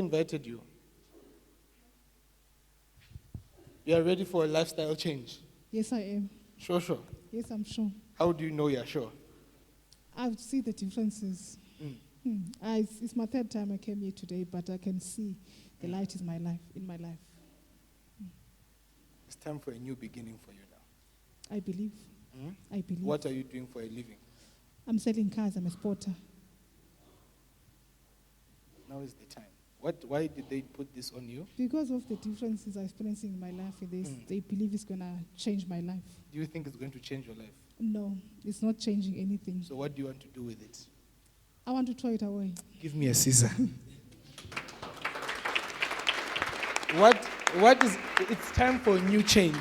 invited you? You are ready for a lifestyle change? Yes, I am. Sure. Yes, I'm sure. How do you know you're sure? I see the differences. It's my third time I came here today, but I can see the light is in my life. It's time for a new beginning for you now. I believe. I believe. What are you doing for a living? I'm selling cars. I'm a sporter. Now is the time. Why did they put this on you? Because of the differences I'm experiencing in my life, they believe it's going to change my life. Do you think it's going to change your life? No, it's not changing anything. So what do you want to do with it? I want to throw it away. Give me a scissor. What is, it's time for a new change.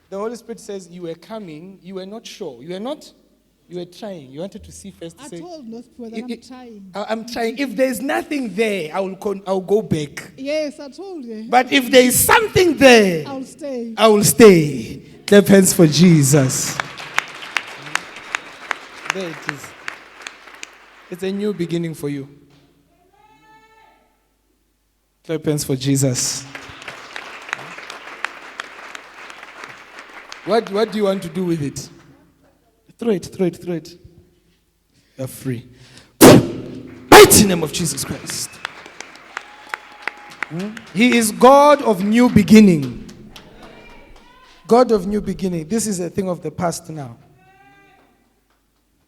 The Holy Spirit says you were coming, you were not sure. You were trying. You wanted to see first. I told those people that I'm trying. I'm trying. If there's nothing there, I'll go back. Yes, I told you. But if there is something there, I'll stay. I will stay. Clap hands for Jesus. There it is. It's a new beginning for you. Clap hands for Jesus. What do you want to do with it? Throw it. You're free. Mighty name of Jesus Christ. He is God of new beginning. God of new beginning. This is a thing of the past now.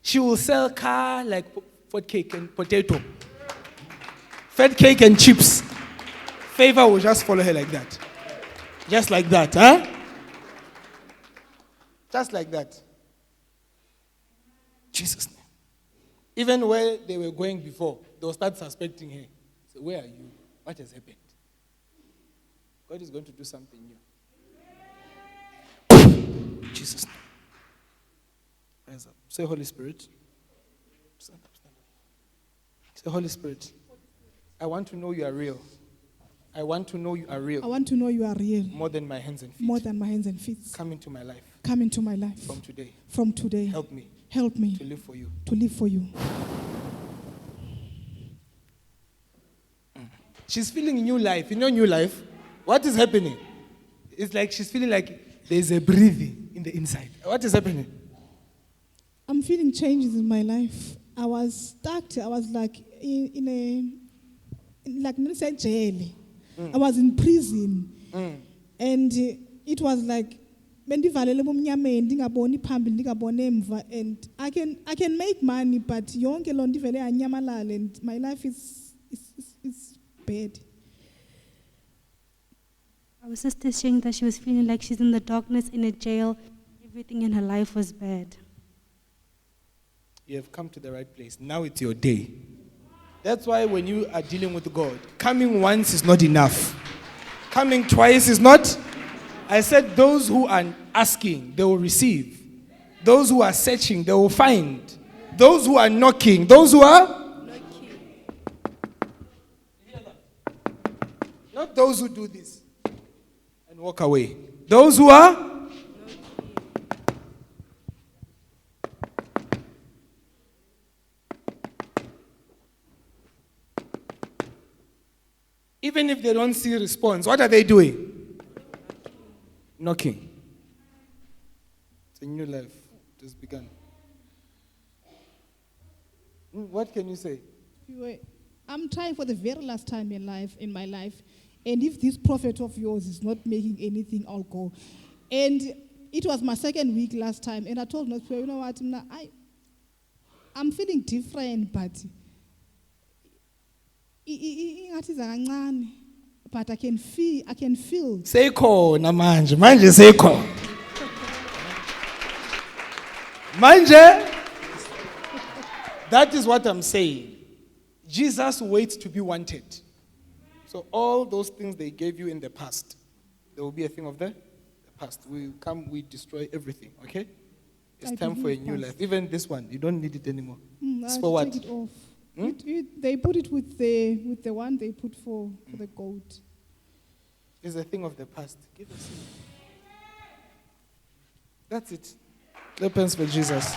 She will sell car like fat cake and potato. Fat cake and chips. Favor will just follow her like that. Just like that, huh? Just like that. Jesus' name. Even where they were going before, they'll start suspecting her. Say, where are you? What has happened? God is going to do something new. Jesus' name. Rise up. Say, Holy Spirit. Stand up. Say, Holy Spirit. I want to know you are real. I want to know you are real. I want to know you are real. More than my hands and feet. More than my hands and feet. Come into my life. Come into my life. From today. From today. Help me. Help me. To live for you. To live for you. She's feeling new life. You know new life? What is happening? It's like she's feeling like there's a breathing in the inside. What is happening? I'm feeling changes in my life. I was stuck. I was like in jail. I was in prison. And it was like and I can make money, but and my life is bad. Our sister is saying that she was feeling like she's in the darkness in a jail. Everything in her life was bad. You have come to the right place. Now it's your day. That's why when you are dealing with God, coming once is not enough. Coming twice is not. I said those who are asking, they will receive. Those who are searching, they will find. Those who are knocking, those who are knocking. Not those who do this and walk away. Those who are even if they don't see response, what are they doing? Knocking. It's a new life. It has begun. What can you say? I'm trying for the very last time in my life. And if this prophet of yours is not making anything, I'll go. And it was my second week last time. And I told my prayer, you know what, I'm feeling different, but but I can feel. Say khona manje. Manje say khona. Manje. That is what I'm saying. Jesus waits to be wanted. So all those things they gave you in the past, there will be a thing of the past. We come, we destroy everything, okay? It's time for a new life. Even this one, you don't need it anymore. It's for what? Take it off. They put it with the one they put for the goat. It's a thing of the past. Give us it. That's it. Clap hands for Jesus.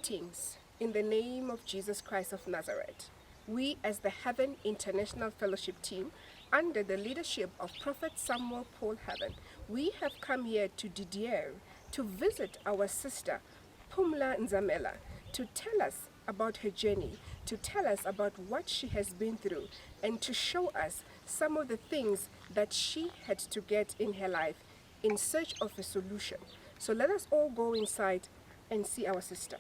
Greetings in the name of Jesus Christ of Nazareth. We, as the Heaven International Fellowship team, under the leadership of Prophet Samuel Paul Heaven, we have come here to Didier to visit our sister, Phumla Zamela, to tell us about her journey, to tell us about what she has been through, and to show us some of the things that she had to get in her life in search of a solution. So let us all go inside and see our sister.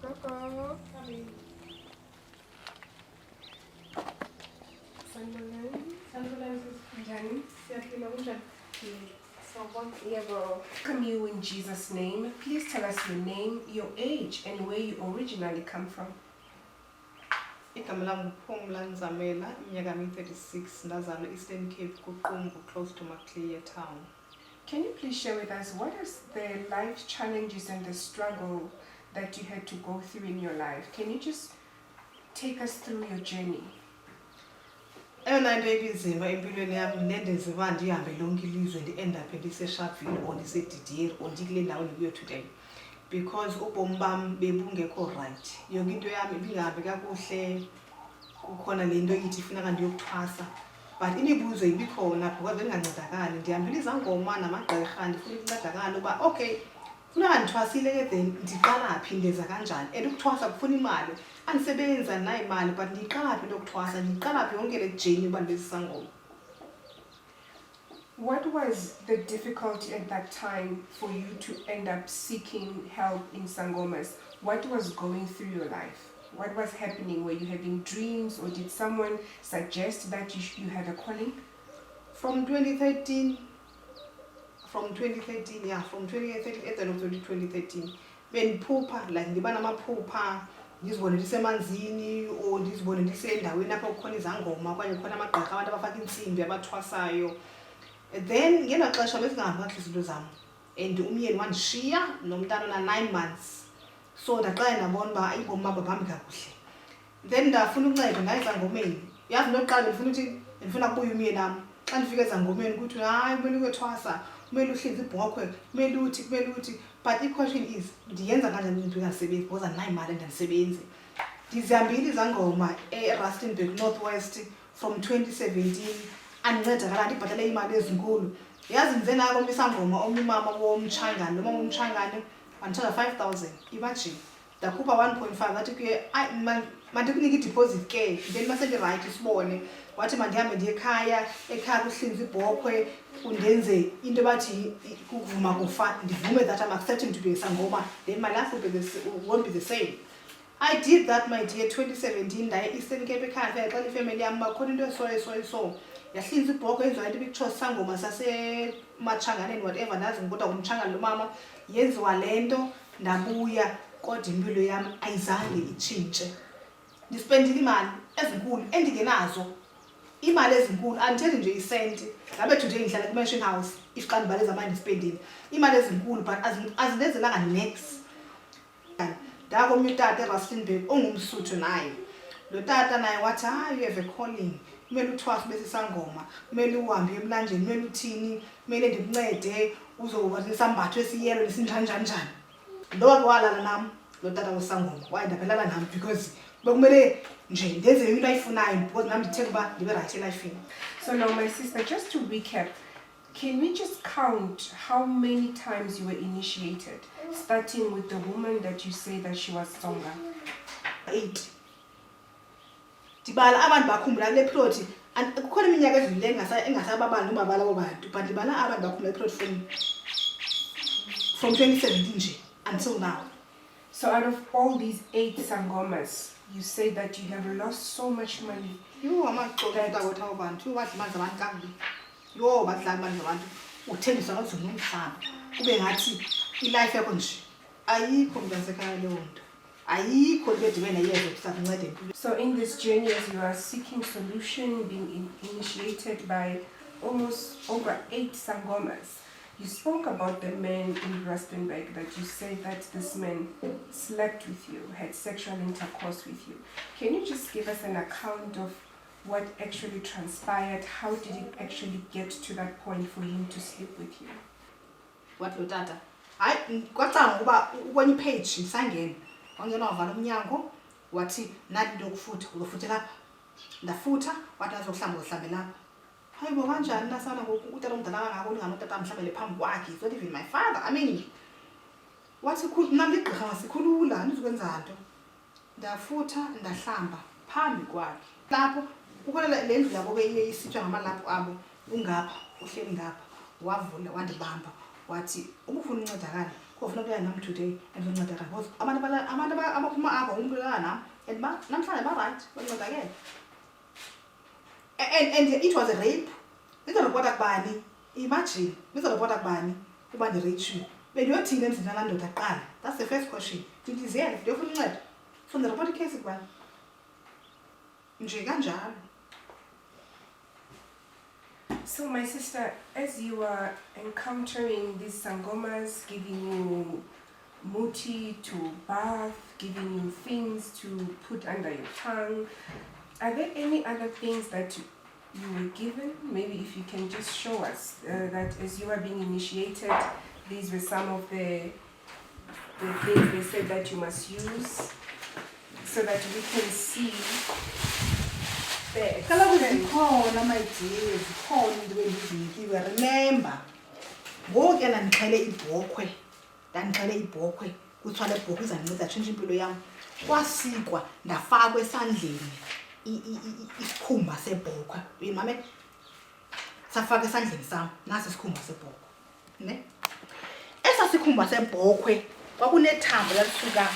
Coco. Welcome you in Jesus' name. Please tell us your name, your age, and where you originally come from. Igama lami Phumla Zamela, iminyaka mi 36, ndazalwa Eastern Cape kuQumbu, close to Maclear town. Can you please share with us what is the life challenges and the struggle that you had to go through in your life? Can you just take us through your journey? Eyona nto ebinzima empilweni yami nendenziwa ndihambe lonke ilizwe ndi-end-up ndisesharpeville or ndisedidier or ndikule ndawo ndikuyo today, because ubomi bam bebungekho right. Yonke into yami ibingahambi kakuhle, kukhona le nto ithi funeka ndiyokuthwasa, but imibuzo ibikhona because bendingancedakali. Ndihambile izangoma namagqirha ndifuna ukuncedakala uba okay, funeka ndithwasile ke then ndiqala phi, ndenza kanjani, and ukuthwasa kufuna imali. Andisebenzi andinayo imali, but ndiyiqala phi into yokuthwasa, ndiyiqala phi yonke le jeni uba ndibe sisangoma. What was the difficulty at that time for you to end up seeking help in sangomas? What was going through your life? What was happening? Were you having dreams, or did someone suggest that you had a calling? From 2013, at the end of 2013, bendiphupha, like ndiba namaphupha, ndizibone ndisemanzini or ndizibone ndisendaweni apho kukhona izangoma okanye kukhona amagqirha abantu abafaka intsimbi abathwasayo. Then ngelo xesha bezingahambi kakuhle izinto zam, and umyeni wandishiya nomntana ona-9 months, so ndaqala ndabona uba ubomi bam abuhambi kakuhle. Then ndafuna uncedo ndaye ezangomeni. Yazi into yokuqala bendifuna ukuthi ndifuna kubuya umyeni nam. Xa ndifika ezangomeni kuthi hayi kumele uyothwasa, kumele uhlinze ibhokhwe, kumele uthi. But the question is, ndiyenza kanjani into engasebenzi because andinayo imali andisebenzi. Ndizihambile izangoma eRustenburg Northwest from 2017, andincedakala ndibhatale imali ezinkulu. Yazi ndize nako isangoma omnye umama womtshangane, lo mama womtshangane wandithatha 5,000. Imagine ndakhupha 1.5 wathi kuye mandikunika ideposit ke, then masendirayithi sibone. Wathi mandihambe ndiye ekhaya kuhlinza ibhokhwe, undenze into bathi kuvuma kufa, ndivume that I'm accepting to be a sangoma, then my life won't be the same. I did that, my dear. 2017 ndaye Eastern Cape ekhaya xa ifamily yam bakhona into so yahlinza ibhokhwe yenziwa into ibikuthiwa sangoma sasematshanganeni whatever, ndazi kodwa ngumtshangane lo mama yenziwa le nto. Ndabuya kodwa impilo yam ayizange itshintshe. Ndispendile imali ezinkulu endingenazo, imali ezinkulu, andithethi nje isenti. Ngabe today ngihlala ku-mansion house if xa ndibaleza manje ndispendile imali ezinkulu, but azindenzelanga next. Ndakomnye utata eRustenburg ongumSuthu naye. Lo tata naye wathi you have a calling, kumele uthwase bese sangoma, kumele uhambe emlanjeni, kumele uthini, kumele ndikuncede uzoba nesambatho esiyelo nesinjanjani. Lo walala nam lo tata wesangoma, wayendaphelala nam because bekumele nje ndenze into ayifunayo because nami ndithemba uba ndibe right elifini. So now, my sister, just to recap, can we just count how many times you were initiated, starting with the woman that you say that she was Tsonga? 8. Ndibala abantu bakhumbula le plot, and kukhona iminyaka edlule engasababala umabala wabantu, but ndibala abantu bakhumbula plot from 2017 nje until now. So out of all these 8 sangomas, you say that you have lost so much money. Yho amaxoka utawotha abantu, wathi manje abantu kabi. Yho badlala manje abantu uthembisa ngazona nomhlaba. Kube ngathi ilife yakho nje ayikho mntasekhaya leyo nto. Ayikho lebediwe nayezo kusakunceda empilweni. So in this journey, as you are seeking solution, being initiated by almost over 8 sangomas, you spoke about the man in Rustenburg, that you said that this man slept with you, had sexual intercourse with you. Can you just give us an account of what actually transpired. How did it actually get to that point for him to sleep with you? What lo tata? Hayi kwacanga ukuba ukwenye page sangena. Wangena wavala umnyango wathi nathi into yokufutha uzofutha lapha. Ndafutha wathi azokuhlamba uzihlambe lapha. Hayi bo kanjani nasana ngoku utata omdala kangako lingana utata amhlambele phambi kwakhe. It's not even my father. I mean wathi nami ligqirha ngasikhulula nizokwenza nto. Ndafutha ndahlamba phambi kwakhe. Lapho ukhona le ndlu yabo ke iye isitshwa ngamalaphu abo ungapha uhleli ngapha wavula wandibamba wathi ubufuna uncedakala kufuna ukuya nami today endizoncedakala because abantu abaphuma apha umuntu lana nami and namhlanje ba right bancedakele and it was a rape. Nizorepota kubani? Imagine nizorepota kubani kuba ndirape bendiyothini emzini nalaa ndoda kuqala. That's the first question. Ndindizele ndiyofuna uncedo so ndirepota ikhesi kubani nje kanjalo. So my sister, as you are encountering these sangomas, giving you muti to bath, giving you things to put under your tongue, are there any other things that you were given? Maybe if you can just show us that as you are being initiated, these were some of the things they said that you must use so that we can see the Zikhona my dear, zikhona into endizinikile. Remember, ngoku yena ndandixhele ibhokhwe kuthiwa le bhokhwe izandinceda tshintsha impilo yam. Kwasikwa ndafakwa esandleni isikhumba sebhokhwe. Uyimamele? Safaka esandleni sam nasi isikhumba sebhokhwe. Ne? Esa sikhumba sebhokhwe kwakunethambo lalisuka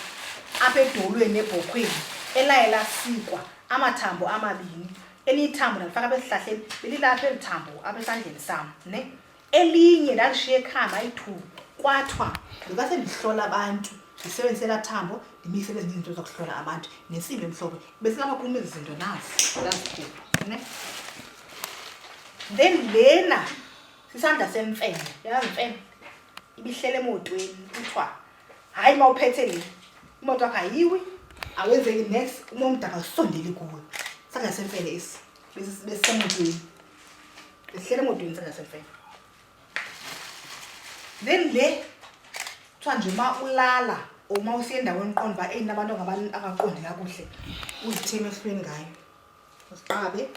apha edolweni ebhokhweni elaye lasikwa amathambo amabini. Elithambo ndalifaka apha esihlahleni belilapha elithambo apha esandleni sam. Ne? Elinye ndalishiye ekhaya ayi-2 kwathiwa ndikase ndihlola abantu ndisebenzise laa thambo ndimisele ezinye izinto zokuhlola abantu nesimbi emhlophe besilapha kum ezi zinto nazi ndazikhupha. Ne? Then lena sisandla semfene. Yazi imfene ibihlele emotweni kuthiwa hayi uma uphethe le imoto yakho ayiwi awenzeki next uma umdaka usondele kuwe. Sandla semfene esi besisemotweni besihlele emotweni sandla semfene. Then le kuthiwa nje uma ulala or uma usiya endaweni qonda uba nabantu angaqondi kakuhle uzitheme ehlweni ngayo usiqabe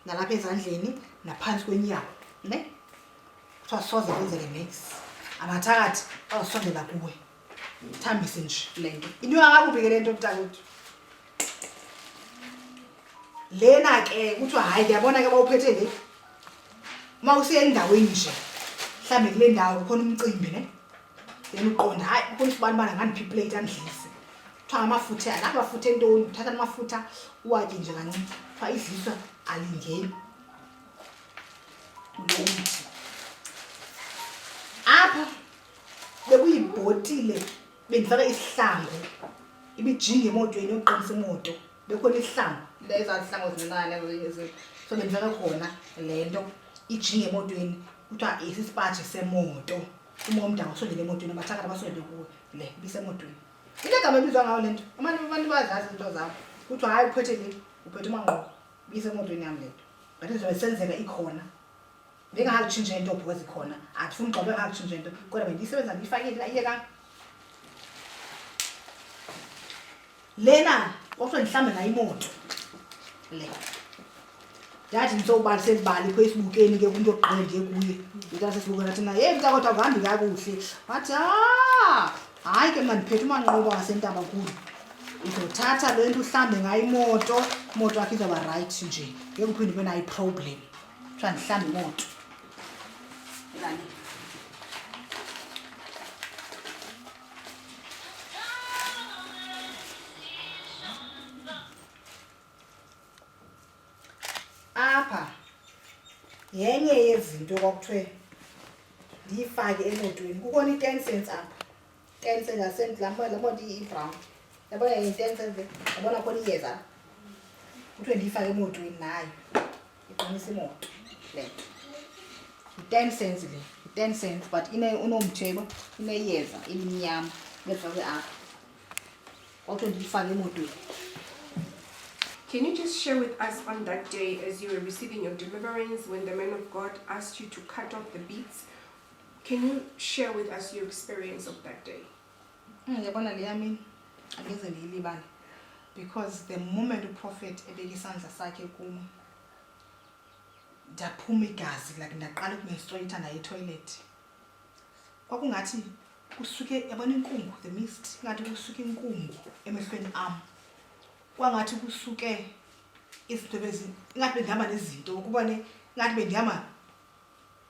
nalapha ezandleni naphansi kwenyawo. Ne? Kuthiwa soze kwenzeke next amathakathi azosondela kuwe thambise nje le nto. Into yakakubi ke le nto mntakwethu. Lena ke kuthiwa hayi ndiyabona ke bawuphethe le uma usiya endaweni nje mhlawumbe kule ndawo kukhona umcimbi ne then uqonda hayi kukhona isibani bana ngandiphi iplate andidlise kuthiwa ngamafutha la mafutha entoni uthatha amafutha uwatye nje kancinci kuthiwa idliswa alingeni unomthi. Apha bekuyibhotile bendifake isihlangu ibijinga emotweni yokuqinisa imoto bekhona isihlangu lezazihlangu zincane so bendifake khona le nto ijinga emotweni kuthiwa isisipaji semoto. Uma umdala usondele emotweni abathakathi abasondele kuwe le ibisemotweni. Into egama ebizwa ngayo le nto abantu bazazi izinto zabo kuthiwa hayi uphethe le uphethe umanqoko ibisemotweni yam le nto but izobe senzeka ikhona bengakutshintsha into obhuke zikhona andifuni ugxobe ngakutshintsha into kodwa bendiyisebenza ndiyifakile ayiyekanga. Lena kwakuthiwa ndihlambe ngayo imoto le ndathi ndisobali selibali pho esibukeni ke kumntu oqale ndiye kuye ndithatha sesibukela thina hey mntakodwa akuhambi kakuhle wathi hayi ke mna ndiphethe umanqoba wasentabankulu uzothatha le nto uhlambe ngayo imoto yakho izawuba right nje ngeke uphinde ube nayo iproblem. Kuthiwa ndihlambe imoto. Apha yenye yezinto kwakuthiwe ndiyifake emotweni kukhona i-10 cents apha 10 cents asendlamba la moto i-brown yabona yi-10 cents yabona khona iyeza kuthiwe ndiyifake emotweni nayo iqinisa imoto le nto i-10 cents le i-10 cents but unomthebo ineyeza elimnyama lefakwe apha kwakuthiwe ndiyifake emotweni. Can you just share with us on that day as you were receiving your deliverance, when the man of God asked you to cut off the beads? Can you share with us your experience of that day? Ngiyabona le yami angeze ngiyilibale, because the moment uProphet ebeka isandla sakhe kum, ndaphuma igazi, like ndaqala ukumenstruate naye etoilet. Kwakungathi kusuke yabona inkungu, the mist, ngathi kusuke inkungu emehlweni am. Kwangathi kusuke izinto ngathi bendihamba nezinto, ukubone ngathi bendihamba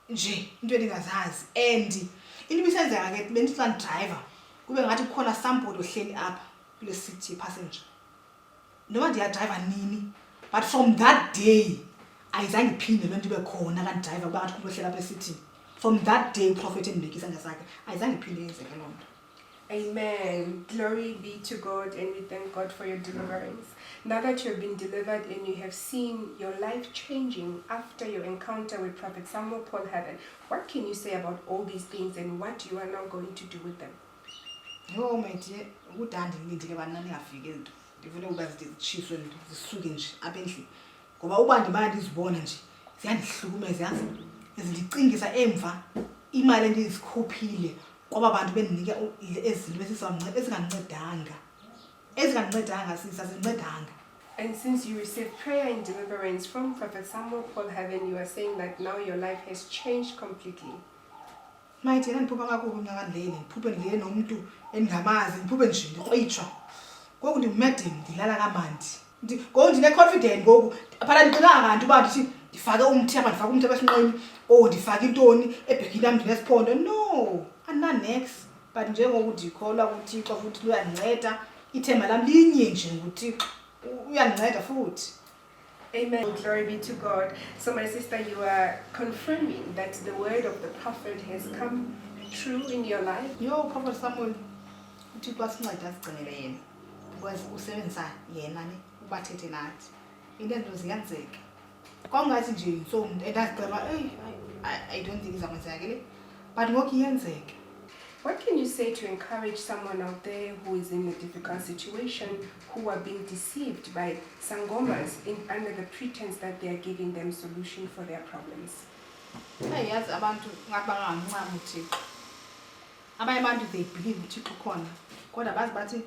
nje into endingazazi. And into ibisenzeka ke bendihlala driver, kube ngathi kukhona somebody ohleli apha kule seat passenger. Noma ndiyadriver nini, but from that day ayizange iphinde loo nto ibe khona kandidrayiva kuba ngathi kuba ohlela apha esithini. From that day uProphet endibeka isandla sakhe ayizange iphinde yenzeke loo nto. Amen. Glory be to God, and we thank God for your deliverance. Now that you have been delivered and you have seen your life changing after your encounter with Prophet Samuel Paul Heaven, what can you say about all these things and what you are now going to do with them? Yho my dear, udandi ngilindile bani ningafiki into. Ndifuna ukuba zitshiswe zisuke nje apha endlini. Ngoba uba ndimana ndizibona nje ziyandihlukumeza, yazi zindicingisa emva imali endizikhuphile kwaba bantu bendinike ezinto ezingancedanga sisazincedanga. And since you received prayer and deliverance from Prophet Samuel Paul Heaven, you are saying that now your life has changed completely. Mayithi yena ndiphupha kakubi mnakandlele, ndiphuphe ndilele nomuntu endingamazi, ndiphuphe nje ndikrwitshwa. Ngoku ndimedem ndilala kamandi. Ngoku ndine-confident ngoku, phana ndicinanga kanti uba ndithi ndifake umthi apha, ndifake umthi abasinqeni, ndifake intoni ebhekini yam ndinesiphondo. No, andinanex. But njengoku ndikholwa kuThixo futhi luyandinceda, ithemba lam linye nje nguThixo, uyandinceda futhi. Amen. Glory be to God. So my sister, you are confirming that the word of the prophet has come true in your life. Yo, Prophet Samuel, uThixo asincede asigcinele yena. Because usebenzisa yena ne ubathethe nathi. Into ziyenzeka. Kwangathi nje so endazicela I don't think izakwenzeka le. But ngoku iyenzeka. What can you say to encourage someone out there who is in a difficult situation, who are being deceived by sangomas under the pretense that they are giving them solution for their problems? Yazi abantu ngabangancama uThixo. Abanye abantu they believe uThixo khona, kodwa bathi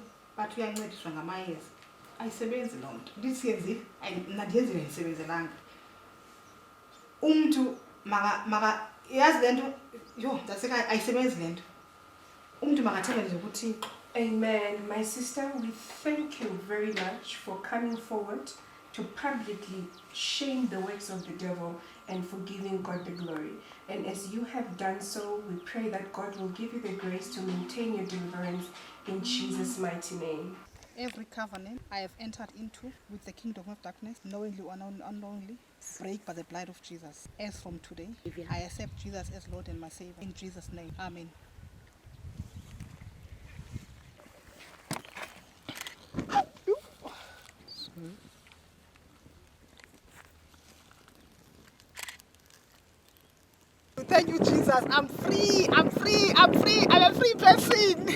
uyancediswa ngamayeza. Ayisebenzi loo nto. Ndisiyenzi ndiyenzile ndisebenzelanga. Umuntu maka yazi lento yo ndaseka ayisebenzi lento. Umuntu makathembe nje kuThixo. Amen. My sister, we thank you very much for coming forward to publicly shame the works of the devil and for giving God the glory. And as you have done so, we pray that God will give you the grace to maintain your deliverance in Jesus' mighty name. Every covenant I have entered into with the kingdom of darkness, knowingly or unknowingly, break by the blood of Jesus. As from today, I accept Jesus as Lord and my Savior. In Jesus' name, Amen. Thank you, Jesus. I'm free. I'm a free person.